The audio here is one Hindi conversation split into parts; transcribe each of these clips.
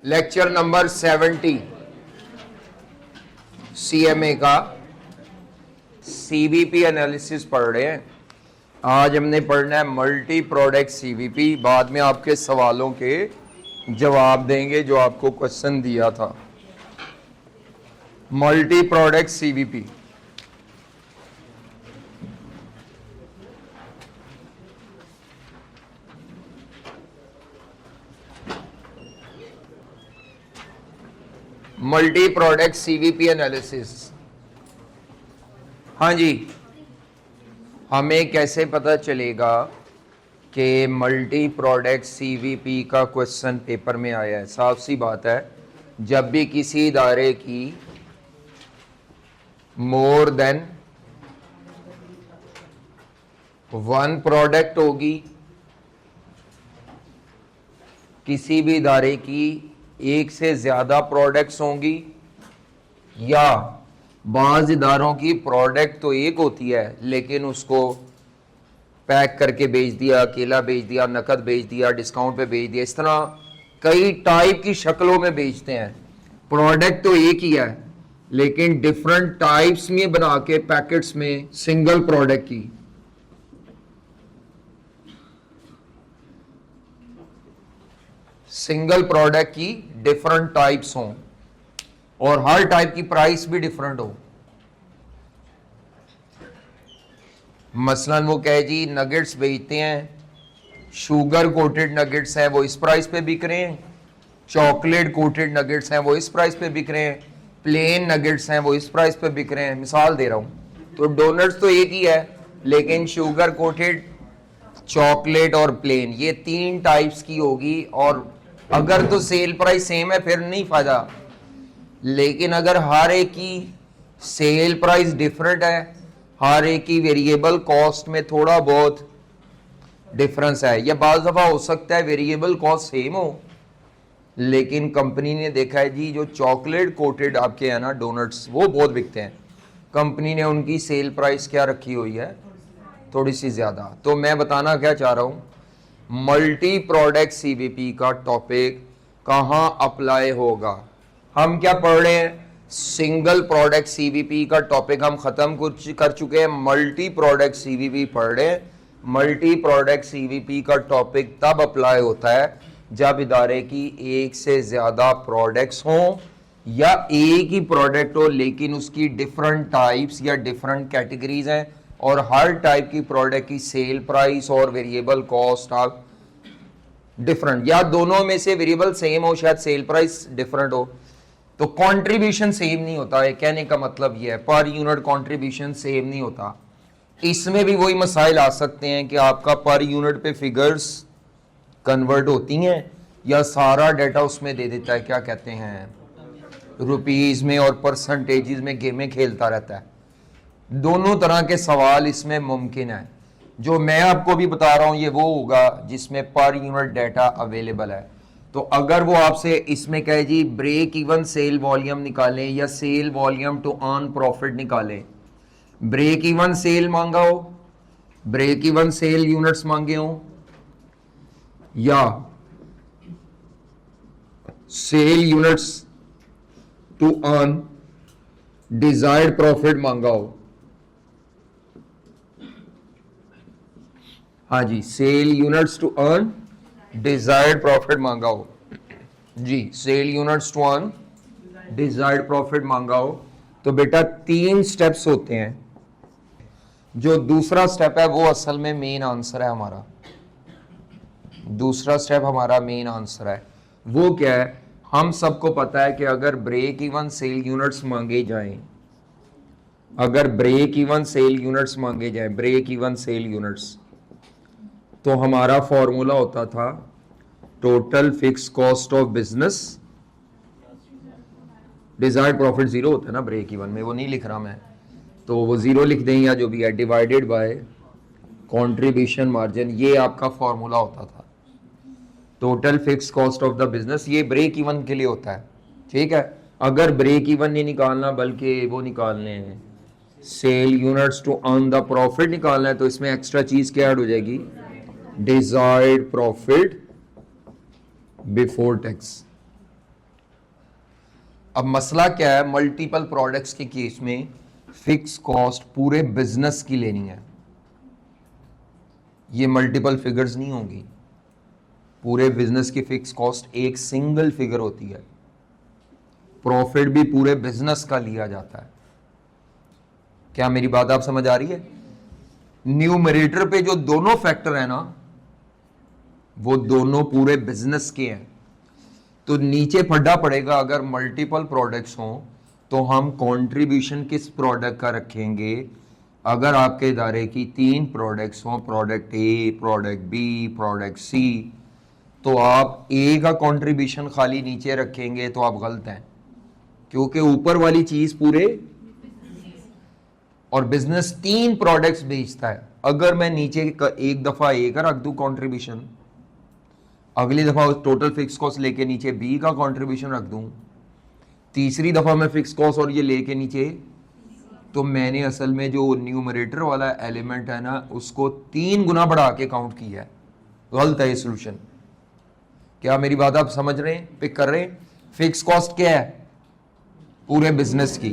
लेक्चर नंबर 70 सीएमए का सीवीपी एनालिसिस पढ़ रहे हैं। आज हमने पढ़ना है मल्टी प्रोडक्ट सीवीपी। बाद में आपके सवालों के जवाब देंगे जो आपको क्वेश्चन दिया था। Multi product CVP multi product CVP analysis. हाँ जी, हमें कैसे पता चलेगा कि मल्टी प्रोडक्ट सीवीपी का क्वेश्चन पेपर में आया है? साफ सी बात है, जब भी किसी इदारे की मोर देन वन प्रोडक्ट होगी, किसी भी इदारे की एक से ज्यादा प्रोडक्ट्स होंगी, या बाज इदारों की प्रोडक्ट तो एक होती है लेकिन उसको पैक करके बेच दिया, अकेला बेच दिया, नकद बेच दिया, डिस्काउंट पे बेच दिया, इस तरह कई टाइप की शक्लों में बेचते हैं। प्रोडक्ट तो एक ही है लेकिन डिफरेंट टाइप्स में बना के पैकेट्स में सिंगल प्रोडक्ट की। सिंगल प्रोडक्ट की डिफरेंट टाइप्स हों और हर टाइप की प्राइस भी डिफरेंट हो। मसलन वो कहे जी नगेट्स बेचते हैं, शुगर कोटेड नगेट्स हैं वो इस प्राइस पे बिक रहे हैं, चॉकलेट कोटेड नगेट्स हैं वो इस प्राइस पे बिक रहे हैं, प्लेन नगेट्स हैं वो इस प्राइस पे बिक रहे हैं। मिसाल दे रहा हूं। तो डोनट्स तो एक ही है लेकिन शुगर कोटेड, चॉकलेट और प्लेन, ये तीन टाइप्स की होगी। और अगर तो सेल प्राइस सेम है फिर नहीं फायदा, लेकिन अगर हर एक की सेल प्राइस डिफरेंट है, हर एक की वेरिएबल कॉस्ट में थोड़ा बहुत डिफरेंस है, या बाज़ दफ़ा हो सकता है वेरिएबल कॉस्ट सेम हो लेकिन कंपनी ने देखा है जी जो चॉकलेट कोटेड आपके हैं ना डोनट्स वो बहुत बिकते हैं, कंपनी ने उनकी सेल प्राइस क्या रखी हुई है, थोड़ी सी ज़्यादा। तो मैं बताना क्या चाह रहा हूँ, मल्टी प्रोडक्ट सीवीपी का टॉपिक कहाँ अप्लाई होगा। हम क्या पढ़ रहे हैं, सिंगल प्रोडक्ट सीवीपी का टॉपिक हम खत्म कर चुके हैं, मल्टी प्रोडक्ट सीवीपी पढ़ रहे हैं। मल्टी प्रोडक्ट सीवीपी का टॉपिक तब अप्लाई होता है जब इदारे की एक से ज़्यादा प्रोडक्ट्स हों या एक ही प्रोडक्ट हो लेकिन उसकी डिफरेंट टाइप्स या डिफरेंट कैटेगरीज हैं और हर टाइप की प्रोडक्ट की सेल प्राइस और वेरिएबल कॉस्ट आप डिफरेंट, या दोनों में से वेरिएबल सेम हो, शायद सेल प्राइस डिफरेंट हो। तो कंट्रीब्यूशन सेम नहीं होता है, कहने का मतलब यह है पर यूनिट कंट्रीब्यूशन सेम नहीं होता। इसमें भी वही मसाइल आ सकते हैं कि आपका पर यूनिट पे फिगर्स कन्वर्ट होती हैं या सारा डाटा उसमें दे देता है, क्या कहते हैं, रुपीज में और परसेंटेजेस में गेमें खेलता रहता है। दोनों तरह के सवाल इसमें मुमकिन है। जो मैं आपको भी बता रहा हूं ये वो होगा जिसमें पर यूनिट डाटा अवेलेबल है। तो अगर वो आपसे इसमें कहे जी ब्रेक इवन सेल वॉल्यूम निकालें या sale volume to earn profit निकालें, ब्रेक इवन सेल मांगा हो, ब्रेक इवन सेल यूनिट्स मांगे हो, या sale units to earn desired profit मांगा हो। हाँ जी, sale units to earn desired profit मांगा हो जी, sale units to earn desired profit मांगा हो। तो बेटा तीन स्टेप्स होते हैं। जो दूसरा स्टेप है वो असल में मेन आंसर है हमारा। दूसरा स्टेप हमारा मेन आंसर है। वो क्या है, हम सबको पता है कि अगर ब्रेक इवन सेल यूनिट्स मांगे जाएं, अगर ब्रेक इवन सेल यूनिट्स मांगे जाएं, ब्रेक इवन सेल यूनिट्स, तो हमारा फॉर्मूला होता था total fix cost of business, desired profit zero होता है ना ब्रेक इवन में, वो नहीं लिख रहा मैं, तो वो जीरो लिख दें या जो भी है, डिवाइडेड बाय कंट्रीब्यूशन मार्जिन, ये आपका फॉर्मूला होता था। Total fix cost of the business, ये ब्रेक इवन के लिए होता है, ठीक है। अगर ब्रेक इवन नहीं निकालना बल्कि वो निकालने हैं sell units to earn the profit निकालना है, तो इसमें एक्स्ट्रा चीज क्या ऐड हो जाएगी, डिजायर्ड प्रॉफिट बिफोर टैक्स। अब मसला क्या है, मल्टीपल प्रोडक्ट्स के केस में फिक्स कॉस्ट पूरे बिजनेस की लेनी है, ये मल्टीपल फिगर्स नहीं होंगी। पूरे बिजनेस की फिक्स कॉस्ट एक सिंगल फिगर होती है, प्रॉफिट भी पूरे बिजनेस का लिया जाता है। क्या मेरी बात आप समझ आ रही है? न्यूमरेटर पे जो दोनों फैक्टर है ना, वो दोनों पूरे बिजनेस के हैं। तो नीचे पढ़ना पड़ेगा, अगर मल्टीपल प्रोडक्ट्स हों तो हम कंट्रीब्यूशन किस प्रोडक्ट का रखेंगे। अगर आपके इदारे की 3 प्रोडक्ट्स हों, product A, product B, product C, तो आप ए का कंट्रीब्यूशन खाली नीचे रखेंगे तो आप गलत हैं, क्योंकि ऊपर वाली चीज पूरे, और बिजनेस 3 प्रोडक्ट्स बेचता है। अगर मैं नीचे एक दफा ए का रख दूं कंट्रीब्यूशन, अगली दफा उस टोटल फिक्स कॉस्ट लेके नीचे बी का कंट्रीब्यूशन रख दूं, तीसरी दफा मैं फिक्स कॉस्ट और ये लेके नीचे, तो मैंने असल में जो न्यूमरेटर वाला एलिमेंट है ना, उसको 3 गुना बढ़ा के काउंट किया है। गलत है ये सोल्यूशन। क्या मेरी बात आप समझ रहे हैं, पिक कर रहे हैं? फिक्स कॉस्ट क्या है? पूरे बिजनेस की।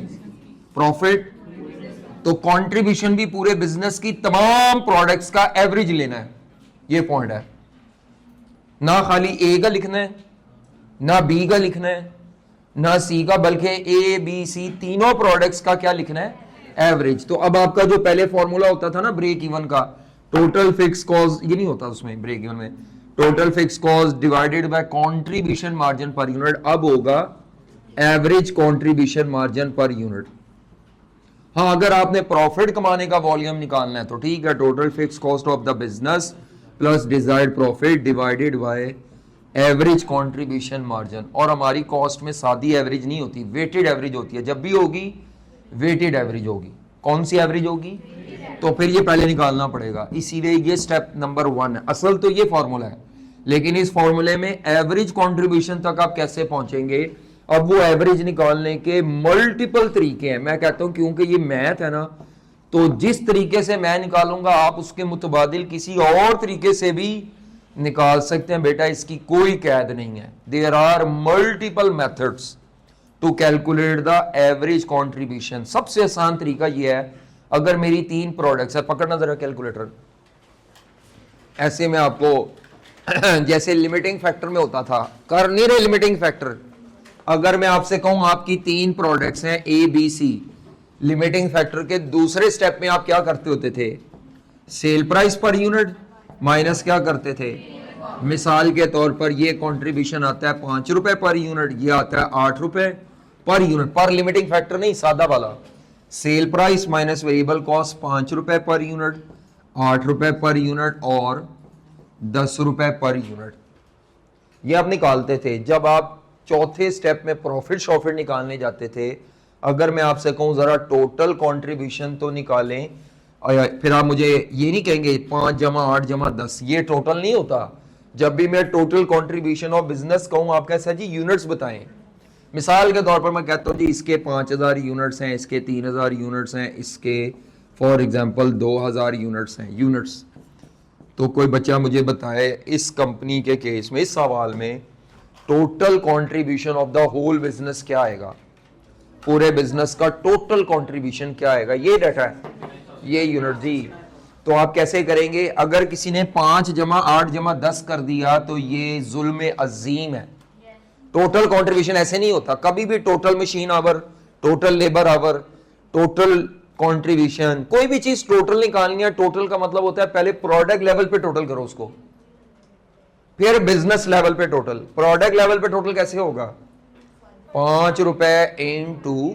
प्रॉफिट, तो कंट्रीब्यूशन भी पूरे बिजनेस की तमाम प्रोडक्ट्स का एवरेज लेना है। ये पॉइंट है, ना खाली ए का लिखना है, ना बी का लिखना है, ना सी का, बल्कि ए बी सी तीनों प्रोडक्ट्स का क्या लिखना है? एवरेज। तो अब आपका जो पहले फॉर्मूला होता था ना ब्रेक इवन का, टोटल फिक्स कॉस्ट, ये नहीं होता उसमें ब्रेक इवन में, total fix cost divided by contribution margin per unit, अब होगा average contribution margin per unit. हाँ, अगर आपने प्रॉफिट कमाने का वॉल्यूम निकालना है तो ठीक है, total fix cost of the business plus desired profit divided by average contribution margin. और हमारी कॉस्ट में सादी एवरेज नहीं होती, वेटेड एवरेज होती है। जब भी होगी वेटेड एवरेज होगी। कौन सी एवरेज होगी? तो फिर ये पहले निकालना पड़ेगा, इसीलिए ये स्टेप नंबर 1 है। असल तो ये फॉर्मूला है, लेकिन इस फॉर्मूले में एवरेज कंट्रीब्यूशन तक आप कैसे पहुंचेंगे, अब वो एवरेज निकालने के मल्टीपल तरीके हैं। मैं कहता हूं क्योंकि ये मैथ है ना, तो जिस तरीके से मैं निकालूंगा आप उसके मुतबादिल किसी और तरीके से भी निकाल सकते हैं बेटा, इसकी कोई कैद नहीं है। There are multiple methods to calculate the average contribution. सबसे आसान तरीका यह है, अगर मेरी 3 प्रोडक्ट्स है, पकड़ना जरा कैलकुलेटर, ऐसे में आपको जैसे लिमिटिंग फैक्टर में होता था, कर नहीं रहे लिमिटिंग फैक्टर। अगर मैं आपसे कहूं आपकी 3 प्रोडक्ट्स हैं A B C, limiting factor के दूसरे स्टेप में आप क्या करते होते थे? Sale price per unit minus क्या करते थे? मिसाल के तौर पर ये कंट्रीब्यूशन आता है 5 रुपए पर यूनिट, ये आता है 8 रुपए पर यूनिट, पर लिमिटिंग फैक्टर नहीं, सादा वाला। Sale price minus variable cost 5 रुपए पर यूनिट, 8 रुपए पर यूनिट और 10 रुपए पर यूनिट, ये आप निकालते थे। जब आप चौथे स्टेप में प्रॉफिट शॉफिट निकालने जाते थे, अगर मैं आपसे कहूं जरा टोटल कंट्रीब्यूशन तो निकालें, फिर आप मुझे ये नहीं कहेंगे 5 जमा 8 जमा 10, ये टोटल नहीं होता। जब भी मैं टोटल कंट्रीब्यूशन ऑफ बिजनेस कहूं, आप कैसा जी यूनिट्स बताएं। मिसाल के तौर पर मैं कहता हूं जी इसके 5000 यूनिट्स हैं, इसके 3000 यूनिट्स हैं, इसके फॉर एग्जांपल 2000 यूनिट्स हैं, यूनिट्स। तो कोई बच्चा मुझे बताए इस कंपनी के केस में, इस सवाल में total contribution of the whole business क्या आएगा, पूरे बिजनेस का टोटल कंट्रीब्यूशन क्या आएगा? ये डाटा है, ये यूनिट जी। तो आप कैसे करेंगे? अगर किसी ने 5 जमा 8 जमा 10 कर दिया तो ये जुल्म अजीम है। टोटल कंट्रीब्यूशन ऐसे नहीं होता कभी भी। Total machine our, total labour our, total contribution, कोई भी चीज टोटल निकालनी है, टोटल का मतलब होता है पहले प्रोडक्ट लेवल पे टोटल करो उसको, फिर बिजनेस लेवल पे टोटल। प्रोडक्ट लेवल पे टोटल कैसे होगा? 5 रुपए इंटू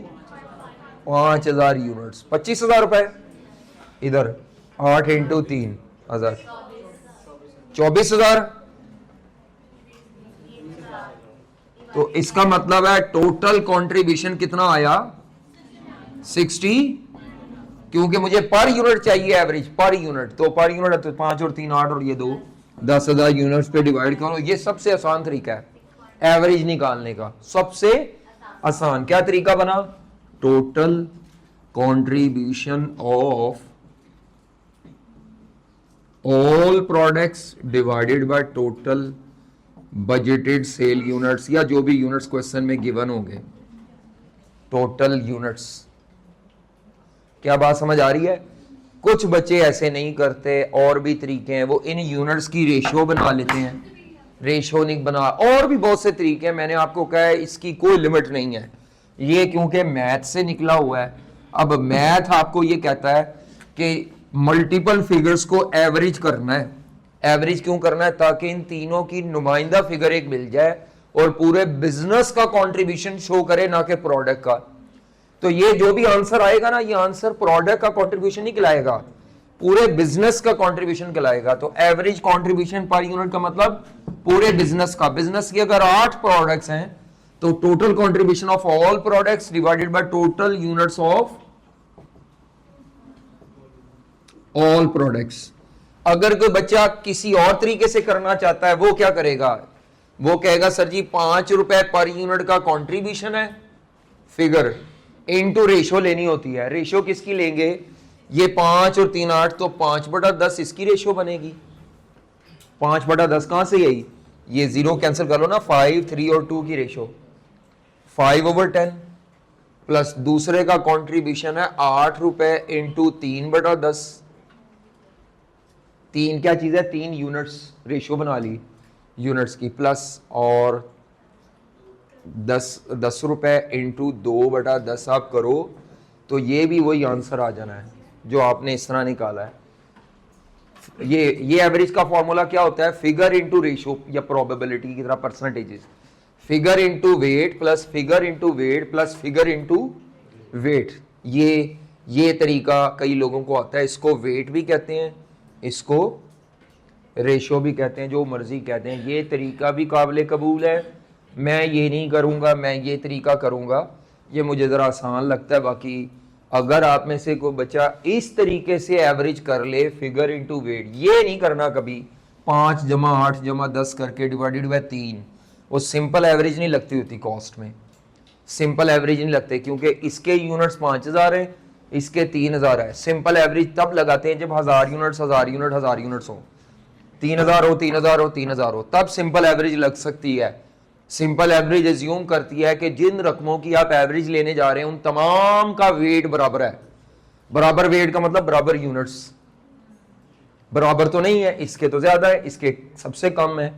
5000 यूनिट्स, 25,000 रुपए। इधर 8 इंटू 3000, 24,000। तो इसका मतलब है टोटल कंट्रीब्यूशन कितना आया? 60, क्योंकि मुझे पर यूनिट चाहिए एवरेज, पर यूनिट। तो पर यूनिट तो 5 और 3 8 और ये 2 10,000 यूनिट्स पे डिवाइड करो। ये सबसे आसान तरीका है एवरेज निकालने का, सबसे आसान। क्या तरीका बना? Total contribution of all products divided by total budgeted sale units, या जो भी यूनिट्स क्वेश्चन में गिवन होंगे। Total units. क्या बात समझ आ रही है? कुछ बच्चे ऐसे नहीं करते, और भी तरीके हैं, वो इन यूनिट्स की रेशियो बना लेते हैं, रेशियो नहीं बना, और भी बहुत से तरीके हैं। मैंने आपको कहा है इसकी कोई लिमिट नहीं है, ये क्योंकि मैथ से निकला हुआ है। अब मैथ आपको ये कहता है कि मल्टीपल फिगर्स को एवरेज करना है। एवरेज क्यों करना है? ताकि इन तीनों की नुमाइंदा फिगर एक मिल जाए और पूरे बिजनेस का कंट्रीब्यूशन शो करे, ना कि प्रोडक्ट का। तो ये जो भी आंसर आएगा ना, ये आंसर प्रोडक्ट का कंट्रीब्यूशन नहीं कहलाएगा, पूरे बिजनेस का कंट्रीब्यूशन कहलाएगा। तो एवरेज कंट्रीब्यूशन पर यूनिट का मतलब पूरे बिजनेस का। बिजनेस की अगर 8 प्रोडक्ट्स हैं तो total contribution of all products divided by total units of all products. अगर कोई बच्चा किसी और तरीके से करना चाहता है, वो क्या करेगा? वो कहेगा सर जी 5 रुपए पर यूनिट का कंट्रीब्यूशन है, फिगर इनटू रेशियो लेनी होती है। रेशियो किसकी लेंगे? ये 5 और 3 8, तो 5/10 इसकी रेशियो बनेगी। 5/10 कहां से आई? ये 0 कैंसिल कर लो ना, 5 3 और 2 की रेशियो 5/10 प्लस दूसरे का कंट्रीब्यूशन है 8 रुपए इंटू 3/10। 3 क्या चीज है? 3 यूनिट्स, रेशियो बना ली यूनिट्स की, प्लस और 10 रुपए इंटू 2/10 आप करो तो ये भी वही आंसर आ जाना है जो आपने इस तरह निकाला है। ये एवरेज का फॉर्मूला क्या होता है? फिगर इंटू रेशियो या प्रोबेबिलिटी की तरह percentages. Figure into weight plus figure into weight plus figure into weight. ये तरीका कई लोगों को आता है, इसको वेट भी कहते हैं, इसको रेशियो भी कहते हैं, जो मर्जी कहते हैं। ये तरीका भी काबिल कबूल है। मैं ये नहीं करूँगा, मैं ये तरीका करूँगा, ये मुझे ज़रा आसान लगता है। बाकी अगर आप में से कोई बच्चा इस तरीके से एवरेज कर ले, फिगर इनटू वेट, ये नहीं करना कभी 5 + 8 + 10 करके डिवाइडेड बाय 3, वो सिंपल एवरेज नहीं लगती होती कॉस्ट में। सिंपल एवरेज नहीं लगते क्योंकि इसके यूनिट्स 5000 है, इसके 3000 है। सिंपल एवरेज तब लगाते हैं जब 1000 यूनिट्स 1000 यूनिट्स हो, 3000 हो 3000 हो 3000 हो, तब सिंपल एवरेज लग सकती है। सिंपल एवरेज एज्यूम करती है कि जिन रकमों की आप एवरेज लेने जा रहे हैं उन तमाम का वेट बराबर है। बराबर वेट का मतलब बराबर यूनिट्स। बराबर तो नहीं है, इसके तो ज्यादा है, इसके सबसे कम है।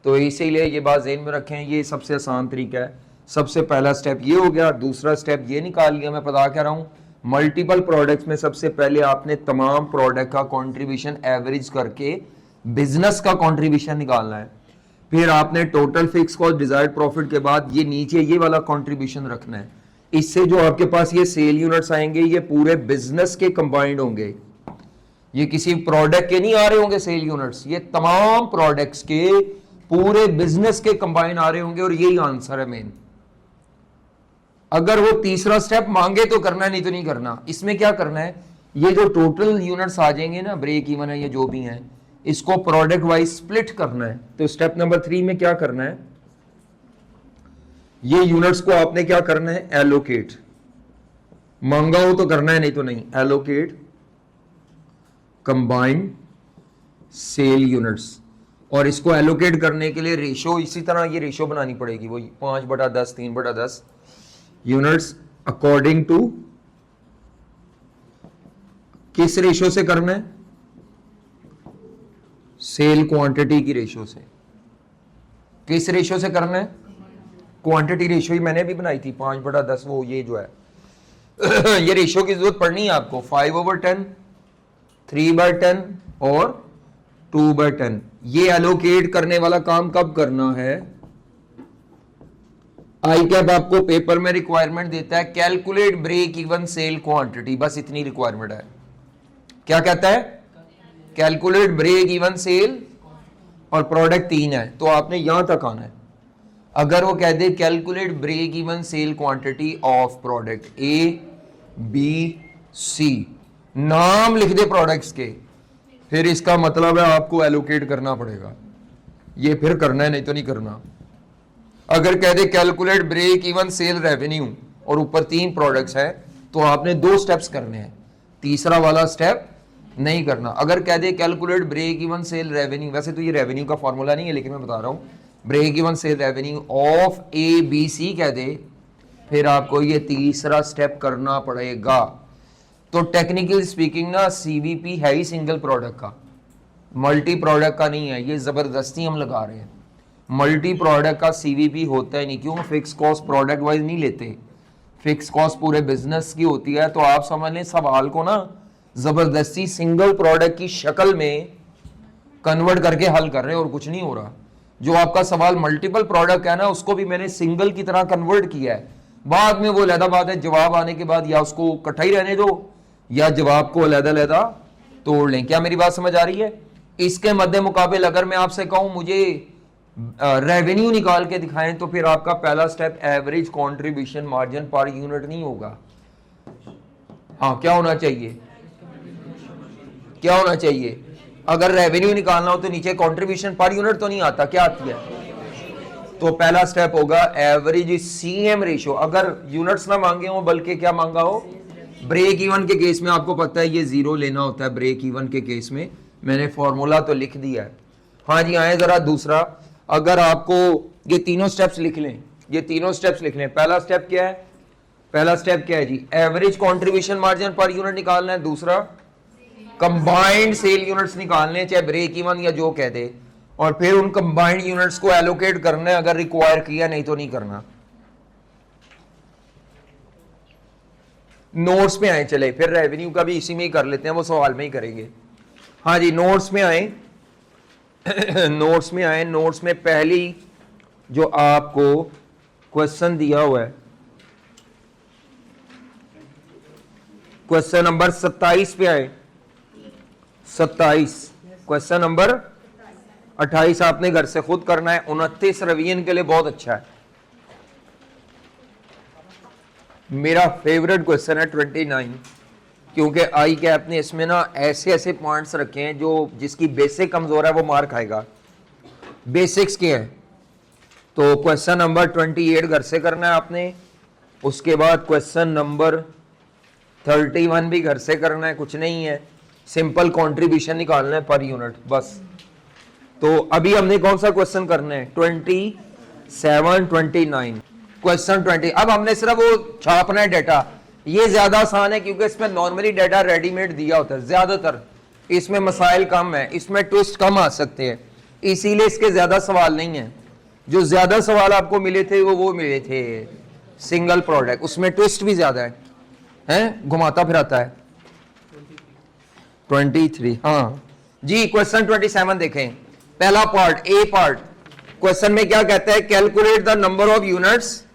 तो इसीलिए ये बात ज़हन में रखें, ये सबसे आसान तरीका है। सबसे पहला स्टेप ये हो गया। दूसरा स्टेप ये निकाल लिया, मैं बता क्या रहा हूं, मल्टीपल प्रोडक्ट्स में सबसे पहले आपने तमाम प्रोडक्ट का कंट्रीब्यूशन एवरेज करके बिजनेस का कंट्रीब्यूशन निकालना है। फिर आपने total fix cost desired profit के बाद ये नीचे ये वाला कंट्रीब्यूशन रखना है। इससे जो आपके पास ये सेल यूनिट्स आएंगे ये पूरे बिजनेस के कंबाइंड होंगे, ये किसी प्रोडक्ट के नहीं आ रहे होंगे सेल यूनिट्स, ये तमाम प्रोडक्ट्स के पूरे बिजनेस के कंबाइंड आ रहे होंगे और यही आंसर है मेन। अगर वो तीसरा स्टेप मांगे तो करना, नहीं तो नहीं करना। इसमें क्या करना है, ये जो टोटल यूनिट्स आ जाएंगे ना, ब्रेक इवन है, ये जो भी हैं, इसको प्रोडक्ट वाइज स्प्लिट करना है। तो स्टेप नंबर 3 में क्या करना है, ये यूनिट्स को आपने क्या करना है, एलोकेट। मांगा हो तो करना है, नहीं तो नहीं। एलोकेट कंबाइंड सेल यूनिट्स, और इसको एलोकेट करने के लिए रेशियो इसी तरह ये रेशियो बनानी पड़ेगी, वही 5/10 3/10 यूनिट्स अकॉर्डिंग टू किस रेशियो से करना है, सेल क्वांटिटी की रेशियो से। किस रेशियो से करना है, क्वांटिटी रेशियो ही मैंने भी बनाई थी 5/10, वो ये जो है ये रेशियो की जरूरत पड़नी है आपको, 5/10 3/10 और 2/10। ये एलोकेट करने वाला काम कब करना है, आई कैप आपको पेपर में रिक्वायरमेंट देता है, calculate break even sale quantity, बस इतनी रिक्वायरमेंट है। क्या कहता है, कैलकुलेट ब्रेक इवन सेल, और प्रोडक्ट 3 है तो आपने यहां तक आना है। अगर वो कह दे calculate break even sale quantity of product A B C, नाम लिख दे प्रोडक्ट्स के, फिर इसका मतलब है आपको एलोकेट करना पड़ेगा। ये फिर करना है, नहीं तो नहीं करना। अगर कह दे calculate break even sale revenue और ऊपर 3 प्रोडक्ट्स है तो आपने 2 स्टेप्स करने हैं, तीसरा वाला स्टेप नहीं करना। अगर कह दे calculate break even sale revenue, वैसे तो ये रेवेन्यू का फॉर्मूला नहीं है लेकिन मैं बता रहा हूं, break even sale revenue of A B C कह दे, फिर आपको ये तीसरा स्टेप करना पड़ेगा। तो टेक्निकल स्पीकिंग ना सीवीपी है ही सिंगल प्रोडक्ट का, मल्टी प्रोडक्ट का नहीं है, ये जबरदस्ती हम लगा रहे हैं। मल्टी प्रोडक्ट का सीवीपी होता ही नहीं, क्यों? फिक्स कॉस्ट प्रोडक्ट वाइज नहीं लेते, फिक्स कॉस्ट पूरे बिजनेस की होती है। तो आप समझ लें सवाल को ना जबरदस्ती सिंगल प्रोडक्ट की शक्ल में कन्वर्ट करके हल कर रहे हैं और कुछ नहीं हो रहा। जो आपका सवाल मल्टीपल प्रोडक्ट है ना, उसको भी मैंने सिंगल की तरह कन्वर्ट किया है। बाद में वो अलहदा बात है, जवाब आने के बाद या उसको इकट्ठा ही रहने दो या जवाब को अलहदा तोड़ लें। क्या मेरी बात समझ आ रही है? इसके मद्दे मुकाबिल अगर मैं आपसे कहूं मुझे रेवेन्यू निकाल के दिखाएं, तो फिर आपका पहला step average contribution margin per unit नहीं होगा। हाँ, क्या होना चाहिए? क्या होना चाहिए? अगर रेवेन्यू निकालना हो तो नीचे कंट्रीब्यूशन पर यूनिट तो नहीं आता, क्या आती है? तो पहला स्टेप होगा एवरेज सीएम रेशियो। अगर यूनिट्स ना मांगे हो बल्कि क्या मांगा हो, ब्रेक इवन के केस में आपको पता है ये जीरो लेना होता है। ब्रेक इवन के केस में मैंने फॉर्मूला तो लिख दिया है। हाँ जी, आए जरा दूसरा। अगर आपको ये तीनों स्टेप्स लिख लें, ये तीनों स्टेप्स लिख लें। पहला स्टेप क्या है? पहला स्टेप क्या है जी? Average contribution margin per unit निकालना है। दूसरा कंबाइंड सेल यूनिट्स निकालने, चाहे ब्रेक इवन या जो कह दे, और फिर उन कंबाइंड यूनिट्स को एलोकेट करना है अगर रिक्वायर किया, नहीं तो नहीं करना। नोट्स में आए, चले फिर रेवेन्यू का भी इसी में ही कर लेते हैं, वो सवाल में ही करेंगे। हाँ जी, नोट्स में आए नोट्स में आए। नोट्स में पहली जो आपको क्वेश्चन दिया हुआ है, क्वेश्चन नंबर 27 पे आए। 27 क्वेश्चन नंबर 28 आपने घर से खुद करना है। 29 रिवीजन के लिए बहुत अच्छा है। मेरा फेवरेट क्वेश्चन है 29, क्योंकि आई कैप ने इसमें ना ऐसे ऐसे पॉइंट्स रखे हैं जो जिसकी बेसिक कमजोर है वो मार खाएगा। बेसिक्स के हैं। तो क्वेश्चन नंबर 28 घर से करना है आपने। उसके बाद क्वेश्चन नंबर 31 भी घर से करना है, कुछ नहीं है, सिंपल कंट्रीब्यूशन निकालना है पर यूनिट बस। तो अभी हमने कौन सा क्वेश्चन करना है? 27, 29, क्वेश्चन 20। अब हमने सिर्फ वो छापना है डाटा। ये ज्यादा आसान है क्योंकि इसमें नॉर्मली डाटा रेडीमेड दिया होता है, ज्यादातर इसमें मसाइल कम है, इसमें ट्विस्ट कम आ सकते हैं, इसीलिए इसके ज्यादा सवाल नहीं है। जो ज्यादा सवाल आपको मिले थे वो मिले थे सिंगल प्रोडक्ट, उसमें ट्विस्ट भी ज्यादा है, घुमाता फिराता है। 23, हाँ जी। क्वेश्चन 27 देखें, पहला पार्ट, ए पार्ट। क्वेश्चन में क्या कहता है? Calculate the number of units,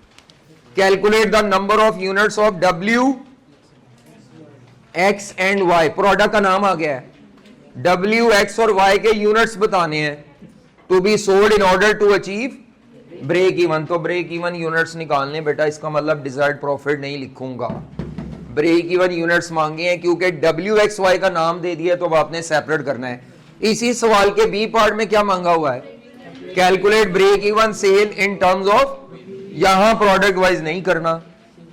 calculate the number of units of W, X and Y। Product का नाम आ गया है। W, X और Y के यूनिट्स बताने हैं। To be sold in order to achieve break even. तो ब्रेक इवन यूनिट्स निकालने बेटा, इसका मतलब डिजायर्ड प्रॉफिट नहीं लिखूंगा, ब्रेक इवन यूनिट्स मांगे हैं क्योंकि WXY का नाम दे दिया तो अब आपने सेपरेट करना है। इसी सवाल के बी पार्ट में क्या मांगा हुआ है? Calculate break even sale in terms of. यहां प्रोडक्ट वाइज नहीं करना।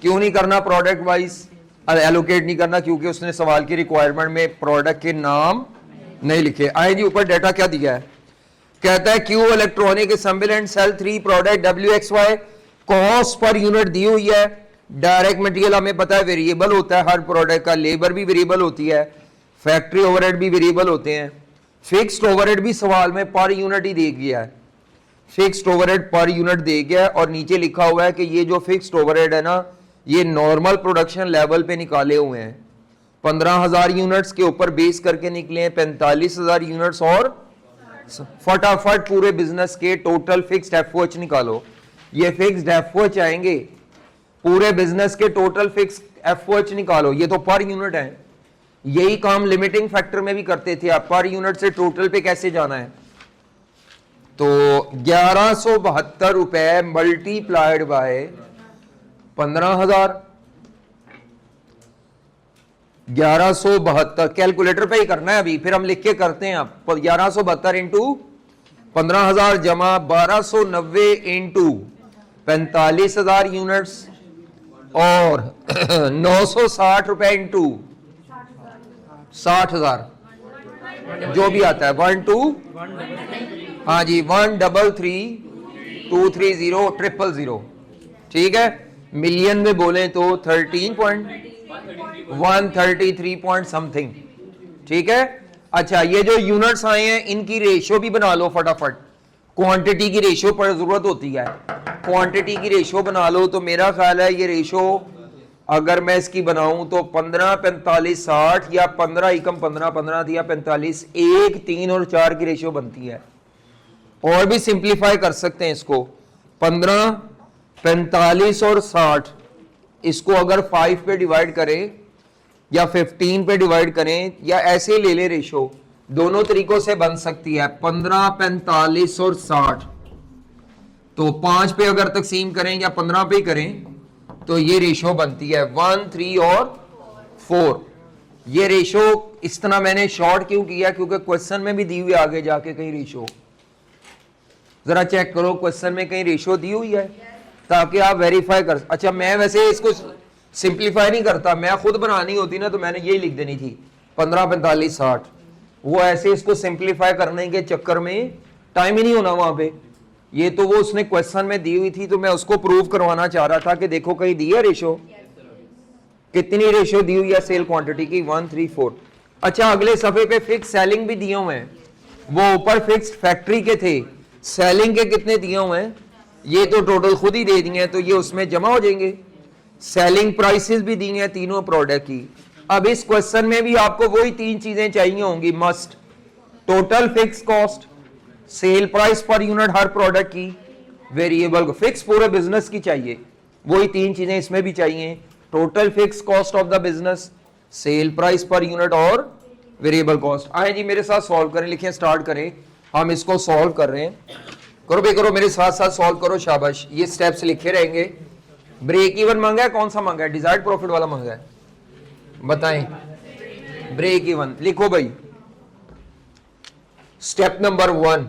क्यों नहीं करना प्रोडक्ट वाइज? एलोकेट नहीं करना क्योंकि उसने सवाल की रिक्वायरमेंट में प्रोडक्ट के नाम नहीं लिखे। आए जी, ऊपर डाटा क्या दिया है? कहता है Q electronic assemble and sell 3 product WXY। Cost per unit दी हुई है। डायरेक्ट मटेरियल हमें पता है वेरिएबल होता है हर प्रोडक्ट का, लेबर भी वेरिएबल होती है, फैक्ट्री ओवरहेड भी वेरिएबल होते हैं, फिक्स्ड ओवरहेड भी सवाल में पर यूनिट ही दे गया है, फिक्स्ड ओवरहेड पर यूनिट दे गया है। और नीचे लिखा हुआ है कि ये जो फिक्स्ड ओवरहेड है ना, ये नॉर्मल प्रोडक्शन लेवल पे निकाले हुए हैं। 15,000 यूनिट्स के ऊपर बेस करके निकले हैं 45,000 यूनिट्स। और फटाफट पूरे बिजनेस के टोटल फिक्स्ड एफओएच निकालो। ये फिक्स्ड एफओएच आएंगे, पूरे बिजनेस के टोटल फिक्स्ड एफओएच निकालो। ये तो पर यूनिट है। यही काम लिमिटिंग फैक्टर में भी करते थे आप, पर यूनिट से टोटल पे कैसे जाना है। तो 1172 रुपए मल्टीप्लाइड बाय 15,000, 1172 कैलकुलेटर पे ही करना है अभी, फिर हम लिख के करते हैं। आप 1172 इंटू 15,000 जमा 1290 इंटू 45,000 यूनिट्स और 960 रुपए इंटू 60,000 जो भी आता है 12, हाँ जी 133230 000। ठीक है, मिलियन में बोले तो 13.133 पॉइंट समथिंग, ठीक है। अच्छा, ये जो यूनिट्स आए हैं इनकी रेशियो भी बना लो फटाफट। क्वांटिटी की रेशियो पर जरूरत होती है, क्वांटिटी की रेशियो बना लो। तो मेरा ख्याल है ये रेशियो अगर मैं इसकी बनाऊं तो 15 45 60 या 15 एकम 15 15 या 45 1 3 और 4 की रेशियो बनती है। और भी सिंप्लीफाई कर सकते हैं इसको, 15 45 और 60 इसको अगर 5 पे डिवाइड करें या 15 पे डिवाइड करें या ऐसे ही ले ले रेशो, दोनों तरीकों से बन सकती है। 15 45 और 60 तो 5 पे अगर तकसीम करें या 15 पे करें तो ये रेशो बनती है 1 3 और 4। ये रेशो इस तरह मैंने शॉर्ट क्यों किया, क्योंकि क्वेश्चन में भी दी हुई आगे जाके कहीं रेशो, जरा चेक करो क्वेश्चन में कहीं रेशो दी हुई है ताकि आप वेरीफाई कर। अच्छा, मैं वैसे इसको सिंप्लीफाई नहीं करता, मैं खुद बनानी होती ना तो मैंने यही लिख देनी थी 15 45 60। वो ऐसे इसको सिंप्लीफाई करने के चक्कर में टाइम ही नहीं होना वहां पे। ये तो वो उसने क्वेश्चन में दी हुई थी तो मैं उसको प्रूव करवाना चाह रहा था कि देखो कहीं दी है रेशो, कितनी रेशो दी हुई है सेल क्वांटिटी की 1 3 4। अच्छा, अगले सफे पे फिक्स सेलिंग भी दिए हुए हैं, वो ऊपर फिक्स्ड फैक्ट्री के थे, सेलिंग के कितने दिए हुए हैं ये तो टोटल खुद ही दे दिए हैं तो ये उसमें जमा हो जाएंगे। सेलिंग प्राइसेस भी दी हैं तीनों प्रोडक्ट की। अब इस क्वेश्चन में भी आपको वही तीन चीजें चाहिए होंगी must, total fix cost, sale price per unit हर प्रोडक्ट की, वेरिएबल फिक्स पूरे बिजनेस की चाहिए, वही तीन चीजें इसमें भी चाहिए, total fix cost of the business, sale price per unit और वेरिएबल कॉस्ट। आए जी मेरे साथ सॉल्व करें, लिखें स्टार्ट करें, हम इसको सॉल्व कर रहे हैं। करो भाई करो, मेरे साथ साथ सॉल्व करो, शाबाश। ये स्टेप्स लिखे रहेंगे। ब्रेक इवन मांगा है, कौन सा मांगा है, डिजायर्ड प्रॉफिट वाला मांगा है, बताएं। ब्रेक इवन लिखो भाई, स्टेप नंबर 1,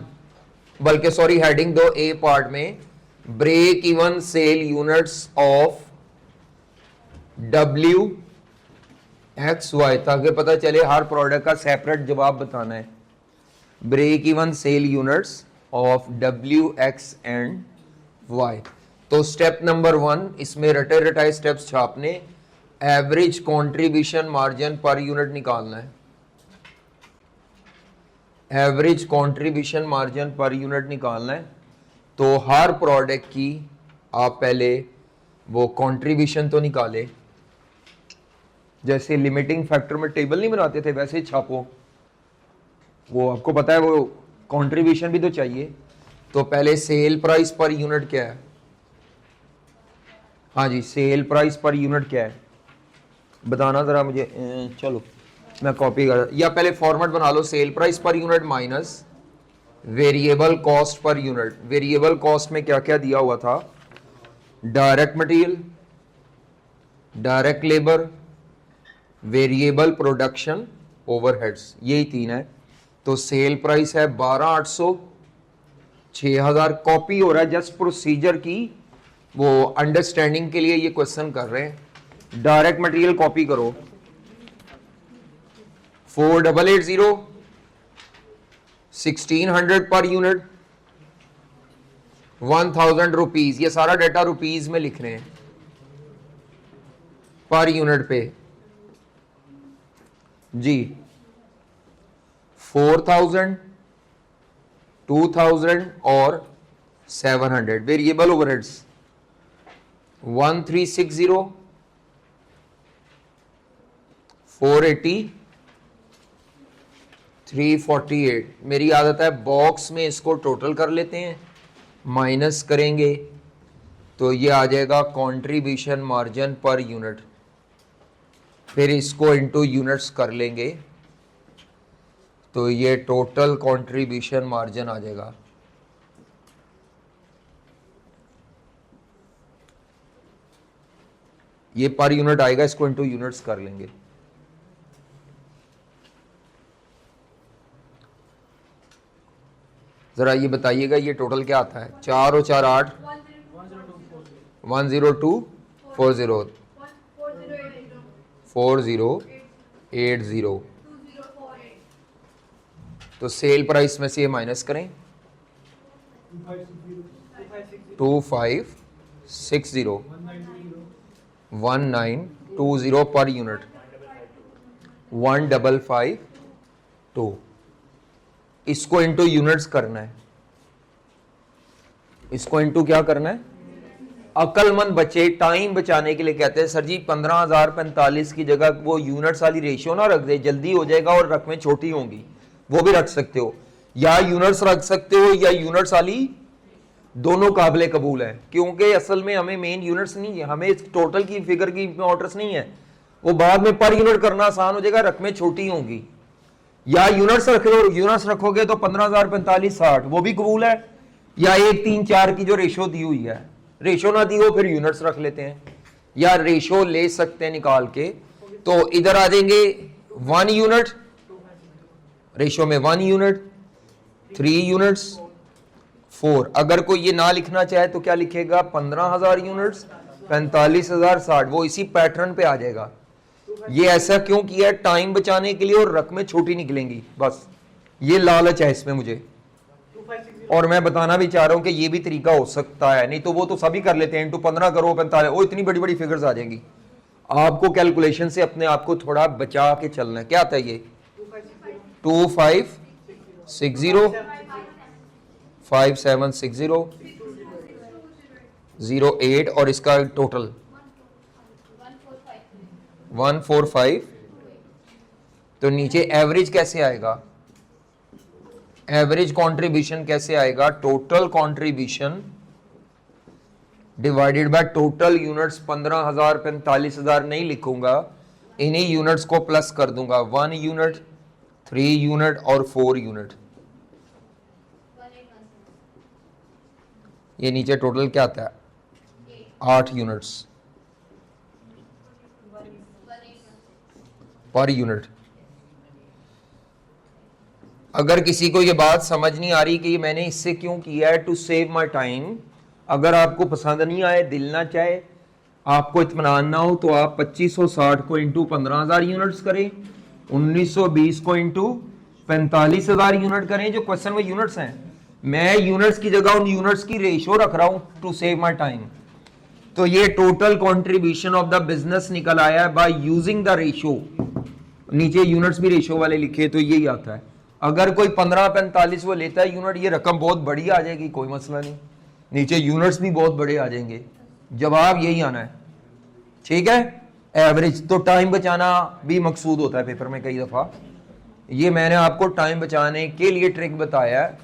बल्कि सॉरी हेडिंग दो ए पार्ट में, break even sale units of WXY, ताकि पता चले हर प्रोडक्ट का सेपरेट जवाब बताना है। Break even sale units of WX&Y। तो स्टेप नंबर 1 इसमें रटे रटाए स्टेप्स छापने, average contribution margin per unit निकालना है। Average contribution margin per unit निकालना है। तो हर प्रोडक्ट की आप पहले वो कंट्रीब्यूशन तो निकाले, जैसे लिमिटिंग फैक्टर में टेबल नहीं बनाते थे वैसे ही छापो, वो आपको पता है वो कंट्रीब्यूशन भी तो चाहिए। तो पहले सेल प्राइस पर यूनिट क्या है, हाँ जी सेल प्राइस पर यूनिट क्या है बताना जरा मुझे। चलो मैं कॉपी कर, या पहले फॉर्मेट बना लो, sale price per unit minus variable cost per unit. Variable cost में क्या क्या दिया हुआ था, direct material, direct labour, variable production, overheads, यही तीन है। तो सेल प्राइस है 12800, 6000। कॉपी हो रहा है जस्ट प्रोसीजर की वो अंडरस्टैंडिंग के लिए ये क्वेश्चन कर रहे हैं। डायरेक्ट मटेरियल कॉपी करो, 4880, 1600 पर यूनिट, 1000 रुपीज। ये सारा डाटा रुपीज में लिख रहे हैं पर यूनिट पे जी। 4000, 2000 और 700। Variable overheads 1360, 480, 348। मेरी आदत है बॉक्स में इसको टोटल कर लेते हैं, माइनस करेंगे तो ये आ जाएगा कंट्रीब्यूशन मार्जिन पर यूनिट, फिर इसको इनटू यूनिट्स कर लेंगे तो ये टोटल कंट्रीब्यूशन मार्जिन आ जाएगा। ये पर यूनिट आएगा, इसको इनटू यूनिट्स कर लेंगे। जरा ये बताइएगा ये टोटल क्या आता है, 4 और 4 8, 10240, 4080। तो सेल प्राइस में से ये माइनस करें, 2560, 60 1920 पर यूनिट 1552। इसको इंटू यूनिट्स करना है, इसको इंटू क्या करना है? अक्लमंद बच्चे टाइम बचाने के लिए कहते हैं सर जी 15,045 की जगह वो यूनिट्स वाली रेशियो ना रख दे, जल्दी हो जाएगा और रकमें छोटी होंगी। वो भी रख सकते हो, या यूनिट्स रख सकते हो या यूनिट्स वाली, दोनों काबिल कबूल है। क्योंकि असल में हमें मेन यूनिट्स नहीं है, हमें टोटल की फिगर की ऑर्डर्स नहीं है, वो बाद में पर यूनिट करना आसान हो जाएगा, रकमें छोटी होंगी। या यूनिट्स रख लो, यूनिट्स रखोगे तो 15,045 60 वो भी कबूल है, या 1 3 4 की जो रेशो दी हुई है। रेशो ना दी हो फिर यूनिट्स रख लेते हैं, या रेशो ले सकते हैं निकाल के। तो इधर आ जाएंगे 1 यूनिट, रेशो में 1 यूनिट, 3 यूनिट्स, 4। अगर कोई ये ना लिखना चाहे तो क्या लिखेगा? 15,000 यूनिट्स, 45,000 60। वो इसी पैटर्न पे आ जाएगा। ये ऐसा क्यों किया है? टाइम बचाने के लिए और रकमें छोटी निकलेंगी, बस ये लालच है इसमें मुझे। और मैं बताना भी चाह रहा हूं कि ये भी तरीका हो सकता है, नहीं तो वो तो सभी कर लेते हैं, इंटू 15 करो 45, वो इतनी बड़ी बड़ी फिगर्स आ जाएंगी। आपको कैलकुलेशन से अपने आप को थोड़ा बचा के चलना है। क्या आता है ये? 2560 5760 08 और इसका टोटल 145। तो नीचे एवरेज कैसे आएगा? एवरेज कंट्रीब्यूशन कैसे आएगा? Total contribution divided by total units. 15,000 45,000 नहीं लिखूंगा, इन्हीं यूनिट्स को प्लस कर दूंगा। 1 यूनिट, 3 यूनिट और 4 यूनिट। ये नीचे टोटल क्या आता है? 8 यूनिट्स पर यूनिट। अगर किसी को ये बात समझ नहीं आ रही कि मैंने इससे क्यों किया है, टू सेव माई टाइम, अगर आपको पसंद नहीं आए, दिल ना चाहे, आपको इत्मीनान ना हो, तो आप 2560 को इंटू 15,000 यूनिट्स करें, 1920 को इंटू 45,000 यूनिट करें। जो क्वेश्चन में यूनिट्स हैं, मैं यूनिट्स की जगह उन यूनिट्स की रेशियो रख रहा हूं टू सेव माई टाइम। तो ये total contribution of the business निकल आया है बाय यूजिंग द रेशियो। नीचे यूनिट्स भी रेशियो वाले लिखे तो यही आता है। अगर कोई 1545 वो लेता है यूनिट, ये रकम बहुत बड़ी आ जाएगी, कोई मसला नहीं, नीचे यूनिट्स भी बहुत बड़े आ जाएंगे। जवाब यही आना है, ठीक है। एवरेज तो टाइम बचाना भी मकसूद होता है पेपर में कई दफा। ये मैंने आपको टाइम बचाने के लिए ट्रिक बताया है,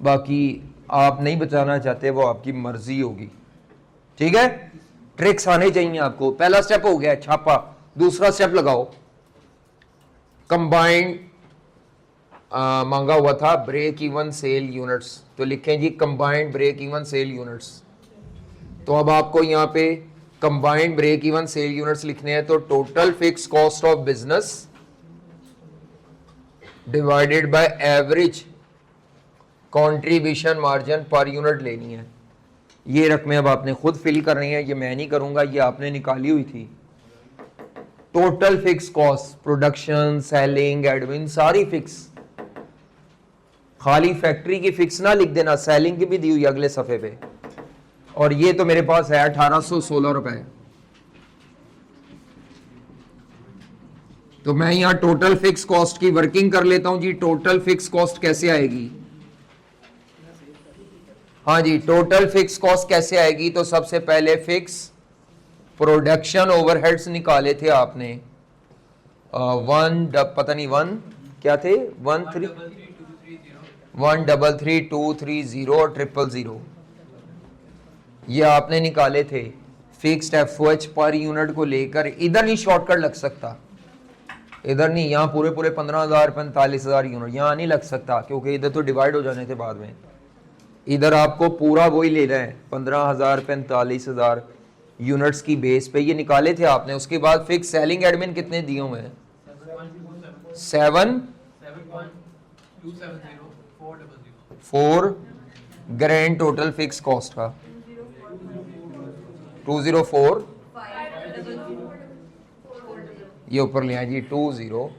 बाकी आप नहीं बचाना चाहते वो आपकी मर्जी होगी, ठीक है। ट्रिक्स आने चाहिए आपको। पहला स्टेप हो गया छापा, दूसरा स्टेप लगाओ। कंबाइंड मांगा हुआ था ब्रेक इवन सेल यूनिट्स, तो लिखें जी combined break even sale units. तो अब आपको यहां पे combined break even sale units लिखने हैं। तो total fix cost of business divided by average contribution margin per unit लेनी है। ये रकमें अब आपने खुद फिल करनी है, ये मैं नहीं करूंगा, ये आपने निकाली हुई थी। Total fix cost, production, selling, admin, सारी फिक्स। खाली फैक्ट्री की फिक्स ना लिख देना, सेलिंग की भी दी हुई अगले सफे पे। और ये तो मेरे पास है 1816 रुपए। तो मैं यहां टोटल फिक्स कॉस्ट की वर्किंग कर लेता हूं जी। टोटल फिक्स कॉस्ट कैसे आएगी? हाँ जी, टोटल फिक्स कॉस्ट कैसे आएगी? तो सबसे पहले फिक्स प्रोडक्शन ओवरहेड्स निकाले थे आपने, पता नहीं वन क्या थे, 133,230 और 000, ये आपने निकाले थे। फिक्स्ड एफओएच पर यूनिट को लेकर इधर नहीं शॉर्टकट लग सकता, इधर नहीं, यहाँ पूरे पूरे 15,000 45,000 यूनिट यहाँ नहीं लग सकता, क्योंकि इधर तो डिवाइड हो जाने थे बाद में। इधर आपको पूरा वही लेना है, 15,000 45,000 यूनिट्स की बेस पे ये निकाले थे आपने। उसके बाद फिक्स सेलिंग एडमिन कितने दिए हुए हैं? 7.4 ग्रैंड टोटल फिक्स कॉस्ट का 204, ये ऊपर ले आए जी 204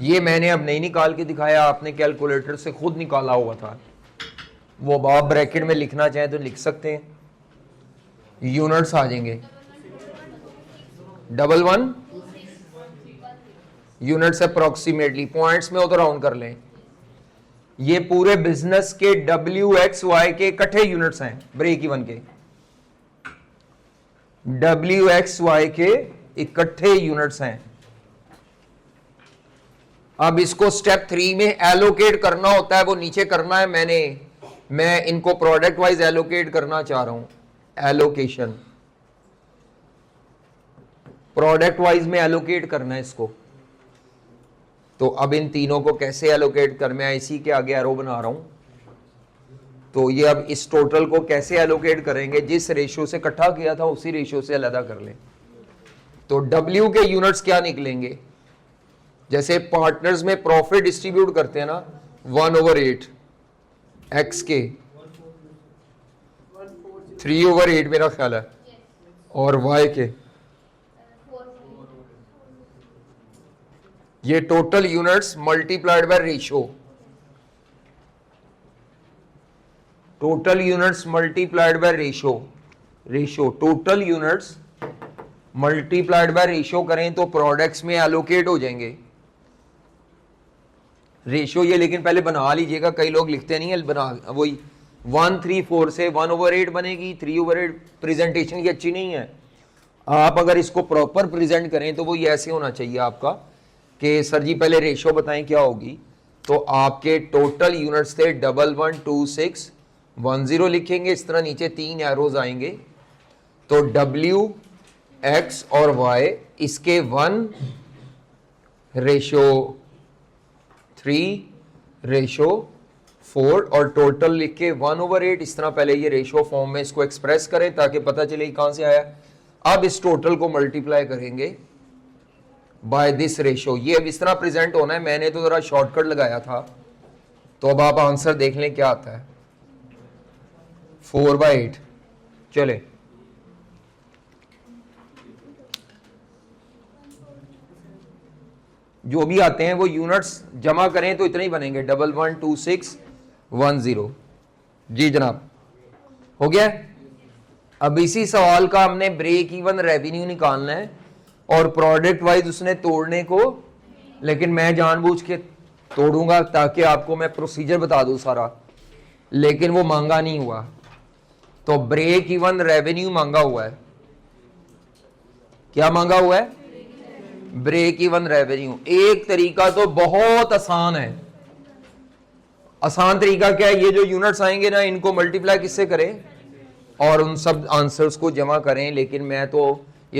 ये मैंने अब नहीं निकाल के दिखाया, आपने कैलकुलेटर से खुद निकाला हुआ था। वो आप ब्रैकेट में लिखना चाहें तो लिख सकते हैं। यूनिट्स आ जाएंगे 11 यूनिट्स अप्रोक्सीमेटली, पॉइंट्स में हो तो राउंड कर लें। ये पूरे बिजनेस के WXY के इकट्ठे यूनिट्स हैं, ब्रेक इवन के WXY के इकट्ठे यूनिट्स हैं। अब इसको स्टेप 3 में एलोकेट करना होता है, वो नीचे करना है। मैं इनको प्रोडक्ट वाइज एलोकेट करना चाह रहा हूं। एलोकेशन प्रोडक्ट वाइज में एलोकेट करना है इसको। तो अब इन तीनों को कैसे एलोकेट करना है, इसी के आगे एरो बना रहा हूं। तो ये अब इस टोटल को कैसे एलोकेट करेंगे, जिस रेशियो से इकट्ठा किया था उसी रेशियो से अलग कर लें। तो W के यूनिट्स क्या निकलेंगे, जैसे पार्टनर्स में प्रॉफिट डिस्ट्रीब्यूट करते हैं ना, 1/8 X के 3/8 मेरा ख्याल है, और Y के ये total units multiplied by ratio, total units multiplied by ratio total units multiplied by ratio करें तो प्रोडक्ट्स में एलोकेट हो जाएंगे। रेशियो ये लेकिन पहले बना लीजिएगा, कई लोग लिखते नहीं है, बना वही 1/3/4 से 1/8 बनेगी। 3/8 प्रेजेंटेशन की अच्छी नहीं है। आप अगर इसको प्रॉपर प्रेजेंट करें तो वो ये ऐसे होना चाहिए आपका कि सर जी पहले रेशियो बताएं क्या होगी। तो आपके टोटल यूनिट्स थे 112610 लिखेंगे, इस तरह नीचे 3 एरोज आएंगे। तो W X और Y इसके 1/3/4 और टोटल लिख के 1/8। इस तरह पहले ये रेशियो फॉर्म में इसको एक्सप्रेस करें ताकि पता चले कहां से आया। अब इस टोटल को मल्टीप्लाई करेंगे बाय दिस रेशियो। ये अब इस तरह प्रेजेंट होना है। मैंने तो जरा शॉर्टकट लगाया था, तो अब आप आंसर देख लें क्या आता है। 4/8। चले जो भी आते हैं वो यूनिट्स जमा करें तो इतने ही बनेंगे 112610। जी जनाब, हो गया। अब इसी सवाल का हमने ब्रेक इवन रेवेन्यू निकालना है और प्रोडक्ट वाइज उसने तोड़ने को, लेकिन मैं जानबूझ के तोड़ूंगा ताकि आपको मैं प्रोसीजर बता दूं सारा, लेकिन वो मांगा नहीं हुआ। तो ब्रेक इवन रेवेन्यू मांगा हुआ है। क्या मांगा हुआ है? Break even revenue. एक तरीका तो बहुत आसान है। आसान तरीका क्या है, ये जो यूनिट्स आएंगे ना इनको मल्टीप्लाई किससे करें और उन सब आंसर्स को जमा करें। लेकिन ये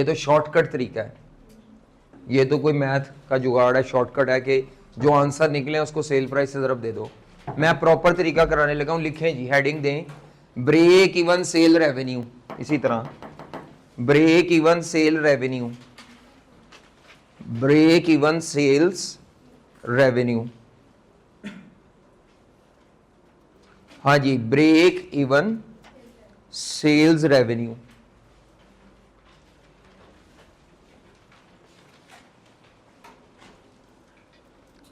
तो शॉर्टकट तरीका है, ये तो कोई मैथ का जुगाड़ है, शॉर्टकट है कि जो आंसर निकले उसको सेल प्राइस से ज़रब दे दो। मैं प्रॉपर तरीका कराने लगा हूं। लिखें जी, हेडिंग दें ब्रेक इवन सेल रेवेन्यू। इसी तरह break even sale revenue, break even sales revenue. हाँ जी, break even sales revenue.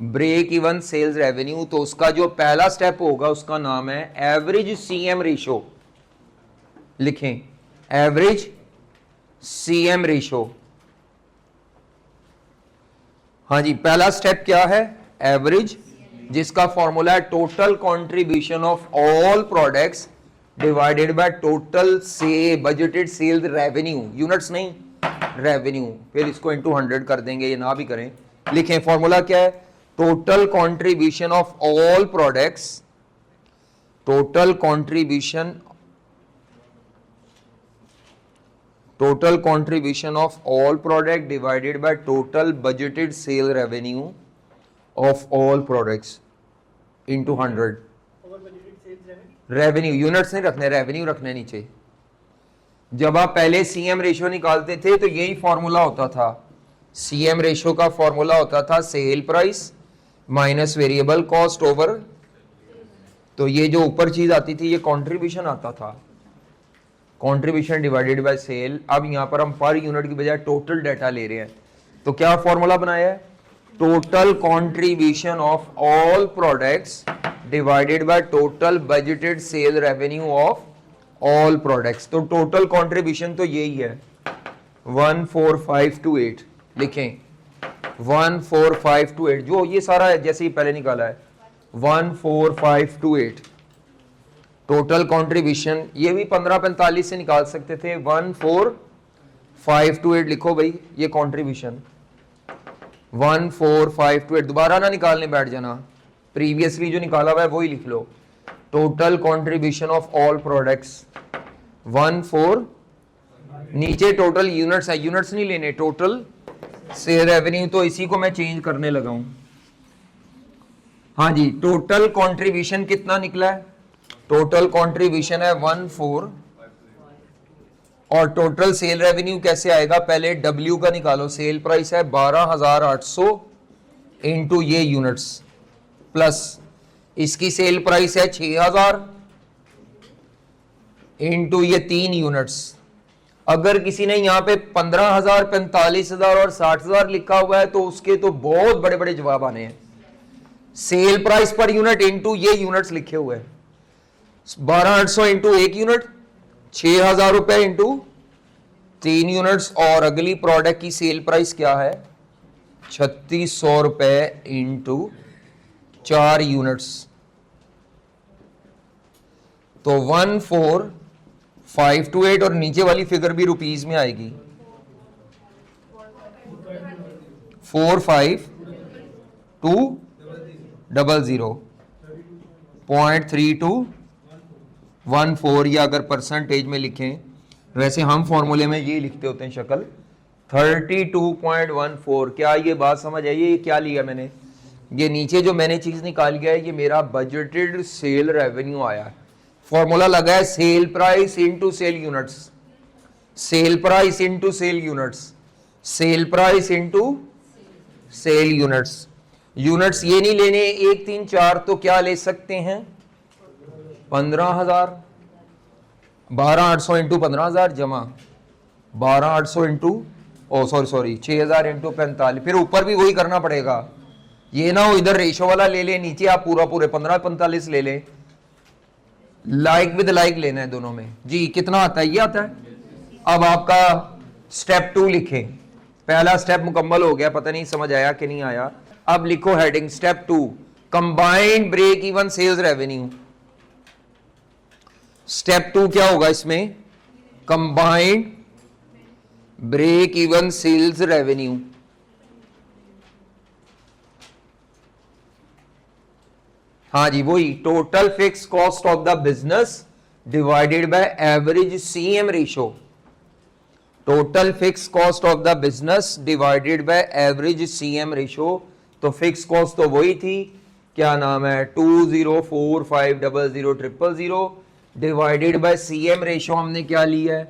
Break even sales revenue, तो उसका जो पहला स्टेप होगा उसका नाम है एवरेज CM रेशो। लिखें एवरेज CM रेशो। हाँ जी, पहला स्टेप क्या है? एवरेज, जिसका फॉर्मूला है total contribution of all products divided by total से बजटेड सेल्स रेवेन्यू। यूनिट्स नहीं, रेवेन्यू। फिर इसको इनटू 100 कर देंगे, ये ना भी करें। लिखें फॉर्मूला क्या है? Total contribution of all products, total contribution of all product divided by total budgeted sale revenue of all products into 100। Revenue, units नहीं रखने, रेवेन्यू रखने नीचे। जब आप पहले CM रेशियो निकालते थे तो यही फॉर्मूला होता था। CM रेशियो का फॉर्मूला होता था sale price minus variable cost over, तो ये जो ऊपर चीज आती थी ये कंट्रीब्यूशन आता था, कंट्रीब्यूशन डिवाइडेड बाय सेल। अब यहां पर हम पर यूनिट की बजाय टोटल डाटा ले रहे हैं, तो क्या फॉर्मूला बनाया है? Total contribution of all products divided by total budgeted sale revenue of all products. तो टोटल कंट्रीब्यूशन तो यही है 14528, लिखें 14528, जो ये सारा है जैसे ही पहले निकाला है 14528। टोटल कंट्रीब्यूशन ये भी 1545 से निकाल सकते थे, 14528 लिखो भाई, ये कंट्रीब्यूशन 14528, दोबारा ना निकालने बैठ जाना, प्रीवियसली जो निकाला हुआ है वही लिख लो। Total contribution of all products 14, नीचे टोटल यूनिट्स है, यूनिट्स नहीं लेने, टोटल सेल रेवेन्यू, तो इसी को मैं चेंज करने लगा हूं। हाँ जी, टोटल कंट्रीब्यूशन कितना निकला है? टोटल कंट्रीब्यूशन है 14, और टोटल सेल रेवेन्यू कैसे आएगा? पहले W का निकालो, सेल प्राइस है 12,800 इंटू ये यूनिट्स, प्लस इसकी सेल प्राइस है 6,000 इंटू ये 3 यूनिट्स। अगर किसी ने यहाँ पे 15,000, 45,000 और 60,000 लिखा हुआ है तो उसके तो बहुत बड़े बड़े जवाब आने हैं। Cell price per unit into ये यूनिट्स लिखे हुए हैं, 12,800 इंटू एक यूनिट, 6,000 रुपए इंटू 3 यूनिट्स, और अगली प्रोडक्ट की सेल प्राइस क्या है? 3,600 रुपए इंटू 4 यूनिट्स। तो 14528, और नीचे वाली फिगर भी रुपीस में आएगी, 45,200.3214, या अगर परसेंटेज में लिखें, वैसे हम फॉर्मूले में ये लिखते होते हैं शक्ल 32.14। क्या ये बात समझ आई? ये क्या लिया मैंने? ये नीचे जो मैंने चीज निकाल गया है, ये मेरा बजटेड सेल रेवेन्यू आया है। फॉर्मूला लगा है sale price into sale units, sale price into sale units, sale price into sale units. Units ये नहीं लेने 1, 3, 4, तो क्या ले सकते हैं? 15,000, 12,800 इंटू 15,000 जमा 12,800 इंटू सॉरी 6,000 इंटू 45, फिर ऊपर भी वही करना पड़ेगा। ये ना हो इधर रेशो वाला ले ले, नीचे आप पूरे 15-45 ले ले, लाइक विद लाइक लेना है दोनों में। जी कितना आता है? ये आता है। अब आपका स्टेप 2 लिखें, पहला स्टेप मुकम्मल हो गया, पता नहीं समझ आया कि नहीं आया। अब लिखो heading step 2, combined break even sales revenue. Step 2 क्या होगा इसमें? Combined break even sales revenue. हाँ जी वही, total fix cost of the business divided by average CM ratio. Total fix cost of the business divided by average CM ratio. तो फिक्स कॉस्ट तो वही थी, क्या नाम है, 2045000000 डिवाइडेड बाय सीएम रेशो हमने क्या लिया है?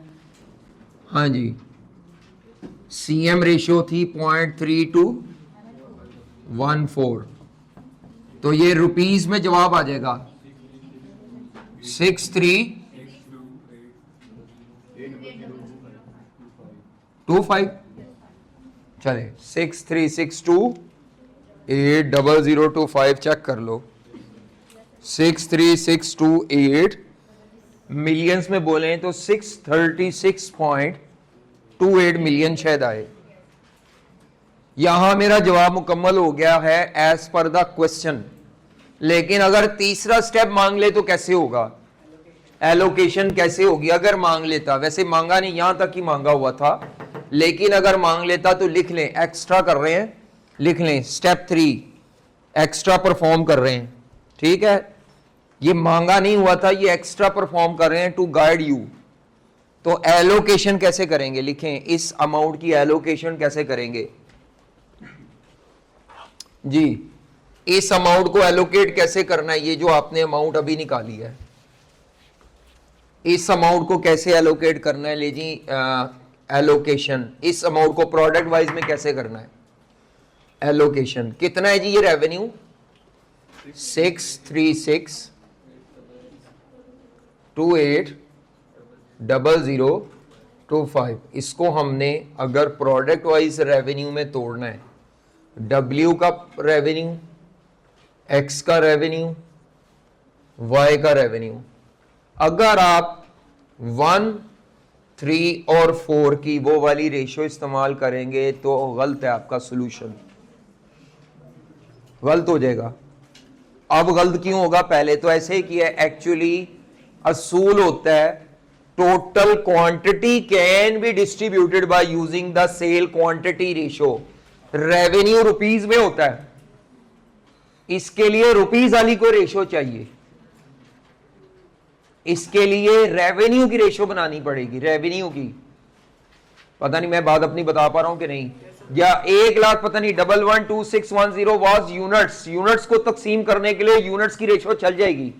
हाँ जी, सीएम रेशो थी 0.3214, तो ये रुपीस में जवाब आ जाएगा 6325। चले 6362800025 चेक कर लो। 63628 मिलियंस में बोले तो 636.28 मिलियन शायद आए। यहां मेरा जवाब मुकम्मल हो गया है एज पर द क्वेश्चन। लेकिन अगर तीसरा स्टेप मांग ले तो कैसे होगा? एलोकेशन कैसे होगी अगर मांग लेता? वैसे मांगा नहीं, यहां तक ही मांगा हुआ था, लेकिन अगर मांग लेता तो लिख लें, एक्स्ट्रा कर रहे हैं, लिख लें स्टेप 3 एक्स्ट्रा परफॉर्म कर रहे हैं। ठीक है, ये मांगा नहीं हुआ था, ये एक्स्ट्रा परफॉर्म कर रहे हैं टू गाइड यू। तो एलोकेशन कैसे करेंगे? लिखें इस अमाउंट की एलोकेशन कैसे करेंगे जी, इस अमाउंट को एलोकेट कैसे करना है? ये जो आपने अमाउंट अभी निकाली है, इस अमाउंट को कैसे एलोकेट करना है? ले जी एलोकेशन, इस अमाउंट को प्रोडक्ट वाइज में कैसे करना है? एलोकेशन कितना है जी? ये रेवेन्यू 636280025। इसको हमने अगर प्रोडक्ट वाइज रेवेन्यू में तोड़ना है W का रेवेन्यू, X का रेवेन्यू, Y का रेवेन्यू। अगर आप 1, 3 और 4 की वो वाली रेशियो इस्तेमाल करेंगे तो गलत है, आपका सॉल्यूशन गलत हो जाएगा। अब गलत क्यों होगा? पहले तो ऐसे ही किया। एक्चुअली असूल होता है total quantity can be distributed by using the sale quantity ratio. Revenue rupees में होता है, इसके लिए रुपीज वाली कोई रेशियो चाहिए, इसके लिए रेवेन्यू की रेशियो बनानी पड़ेगी। रेवेन्यू की, पता नहीं मैं बात अपनी बता पा रहा हूं कि नहीं, या 1 लाख पता नहीं 112610 वाज यूनिट्स। यूनिट्स को तकसीम करने के लिए यूनिट्स की रेशियो चल जाएगी।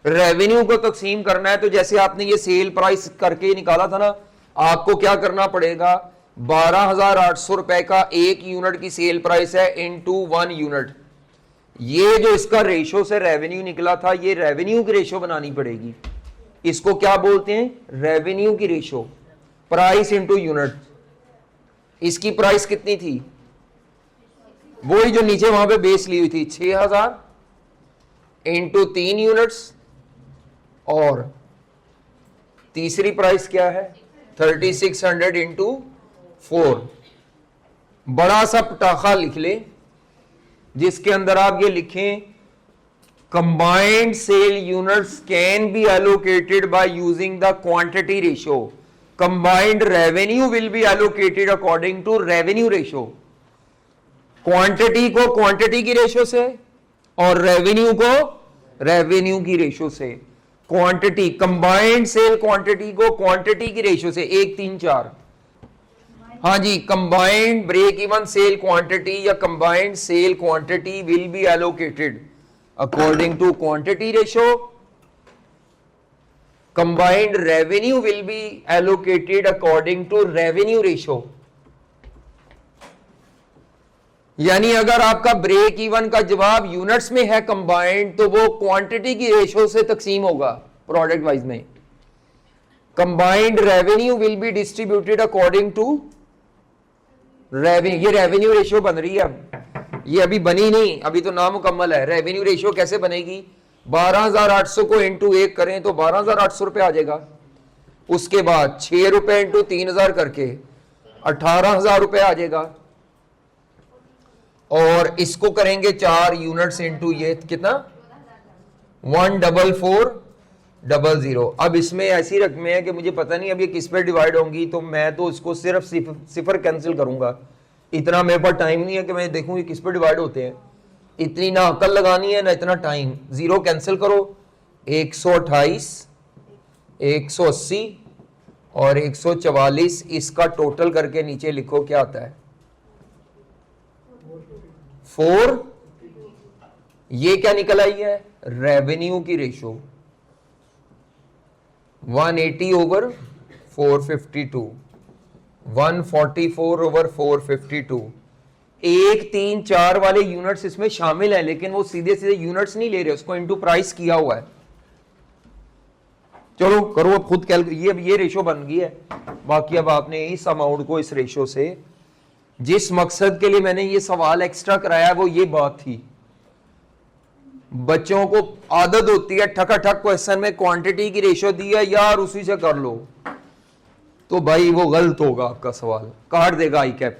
रेवेन्यू को तकसीम करना है तो जैसे आपने ये सेल प्राइस करके निकाला था ना, आपको क्या करना पड़ेगा? 12,800 रुपए का एक यूनिट की सेल प्राइस है इनटू 1 यूनिट। ये जो इसका रेशियो से रेवेन्यू निकला था, ये रेवेन्यू की रेशियो बनानी पड़ेगी। इसको क्या बोलते हैं? रेवेन्यू की रेशियो, प्राइस इनटू यूनिट। इसकी प्राइस कितनी थी? वही जो नीचे वहां पे बेस ली हुई थी, 6,000 इंटू 3 यूनिट्स, और तीसरी प्राइस क्या है? 3600 इंटू 4। बड़ा सा पटाखा लिख ले जिसके अंदर आप ये लिखें, combined sale units can be allocated by using the quantity ratio. Combined revenue will be allocated according to revenue ratio. Quantity को क्वांटिटी की रेशियो से और रेवेन्यू को रेवेन्यू की रेशियो से। क्वांटिटी, कंबाइंड सेल क्वांटिटी को क्वांटिटी की रेशियो से 1, 3, 4। हाँ जी, combined break even sale quantity या combined sale quantity will be allocated according to quantity ratio. Combined revenue will be allocated according to revenue ratio. यानी अगर आपका ब्रेक इवन का जवाब यूनिट्स में है कंबाइंड, तो वो क्वांटिटी की रेशियो से तकसीम होगा प्रोडक्ट वाइज में। Combined revenue will be distributed according to revenue. ये रेवेन्यू रेशियो बन रही है, अब ये अभी बनी नहीं, अभी तो नामुकम्मल है। रेवेन्यू रेशियो कैसे बनेगी? 12,800 को इंटू 1 करें तो 12,800 रुपए आ जाएगा। उसके बाद 6 रुपए इंटू 3,000 करके 18,000 रुपए आ जाएगा। और इसको करेंगे 4 यूनिट्स इंटू ये कितना? 14400। अब इसमें ऐसी रकमें हैं कि मुझे पता नहीं अब ये किस पे डिवाइड होंगी, तो मैं तो इसको सिर्फ सिफर कैंसिल करूंगा। इतना मेरे पास टाइम नहीं है कि मैं देखूं ये किस पे डिवाइड होते हैं। इतनी ना अकल लगानी है ना इतना टाइम। 0 कैंसिल करो, 128, 180 और 144, इसका टोटल करके नीचे लिखो क्या आता है? 4। ये क्या निकल आई है? रेवेन्यू की रेशियो 180 ओवर 452, 144 ओवर 452। 1, 3, 4 वाले यूनिट्स इसमें शामिल है, लेकिन वो सीधे सीधे यूनिट्स नहीं ले रहे, उसको इनटू प्राइस किया हुआ है। चलो करो अब खुद कैलकुलेट। ये रेशियो बन गई है। बाकी अब आपने इस अमाउंट को इस रेशियो से, जिस मकसद के लिए मैंने ये सवाल एक्स्ट्रा कराया वो ये बात थी, बच्चों को आदत होती है ठकाठक क्वेश्चन में क्वांटिटी की रेशियो दी है यार उसी से कर लो, तो भाई वो गलत होगा, आपका सवाल काट देगा आई कैप।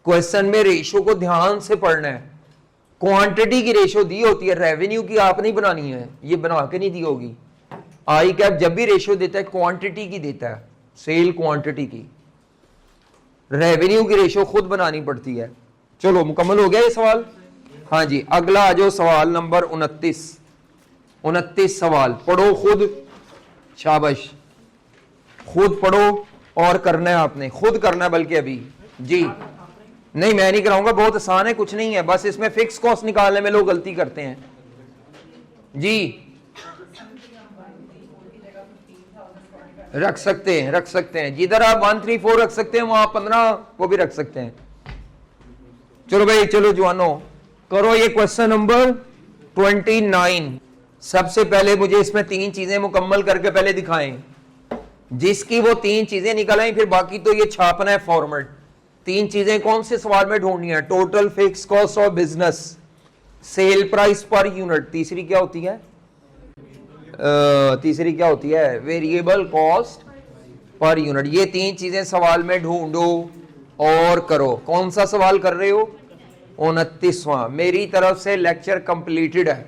क्वेश्चन में रेशियो को ध्यान से पढ़ना है। क्वांटिटी की रेशियो दी होती है, रेवेन्यू की आप नहीं बनानी है, ये बना के नहीं दी होगी। आई कैप जब भी रेशियो देता है क्वांटिटी की देता है, सेल क्वांटिटी की। रेवेन्यू की रेशियो खुद बनानी पड़ती है। चलो मुकम्मल हो गया ये सवाल। हाँ जी, अगला आ जाओ, सवाल नंबर 29 सवाल पढ़ो खुद, शाबाश, खुद पढ़ो और करना है आपने, खुद करना है बल्कि अभी जी नहीं, मैं नहीं कराऊंगा, बहुत आसान है, कुछ नहीं है, बस इसमें फिक्स कॉस्ट निकालने में लोग गलती करते हैं जी। रख सकते हैं जिधर आप 134 रख सकते हैं वहां 15 को भी रख सकते हैं। चलो भाई, चलो जवानों करो ये क्वेश्चन नंबर 29। सबसे पहले मुझे इसमें 3 चीजें मुकम्मल करके पहले दिखाएं। जिसकी वो 3 चीजें निकल आई, फिर बाकी तो ये छापना है फॉर्मेट। तीन चीजें कौन से सवाल में ढूंढनी है? Total fix cost of business, sale price per unit, तीसरी क्या होती है? Variable cost per unit. ये तीन चीजें सवाल में ढूंढो और करो। कौन सा सवाल कर रहे हो? 29वां। मेरी तरफ से लेक्चर कंप्लीटेड है।